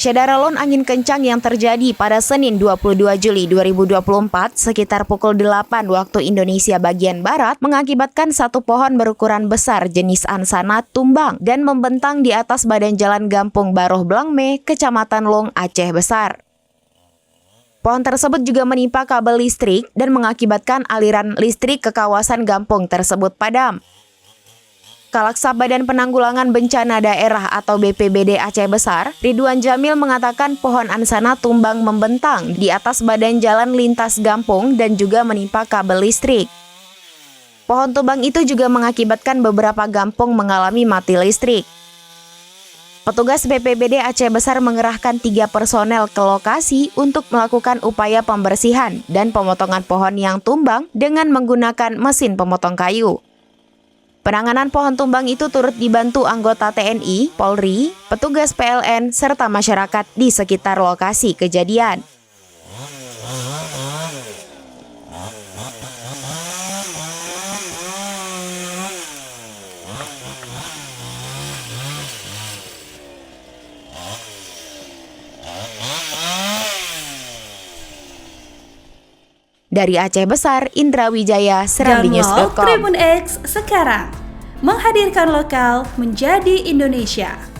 Syederalon angin kencang yang terjadi pada Senin 22 Juli 2024 sekitar pukul 8 waktu Indonesia bagian Barat mengakibatkan satu pohon berukuran besar jenis ansana tumbang dan membentang di atas badan jalan Gampung Baroh Blangme, Kecamatan Long, Aceh Besar. Pohon tersebut juga menimpa kabel listrik dan mengakibatkan aliran listrik ke kawasan Gampung tersebut padam. Kalaksab Badan Penanggulangan Bencana Daerah atau BPBD Aceh Besar, Ridwan Jamil mengatakan pohon ansana tumbang membentang di atas badan jalan lintas Gampung dan juga menimpa kabel listrik. Pohon tumbang itu juga mengakibatkan beberapa kampung mengalami mati listrik. Petugas BPBD Aceh Besar mengerahkan 3 personel ke lokasi untuk melakukan upaya pembersihan dan pemotongan pohon yang tumbang dengan menggunakan mesin pemotong kayu. Penanganan pohon tumbang itu turut dibantu anggota TNI, Polri, petugas PLN, serta masyarakat di sekitar lokasi kejadian. Dari Aceh Besar, Indra Wijaya, SerambiNews.com. Download Tribun X sekarang, menghadirkan lokal menjadi Indonesia.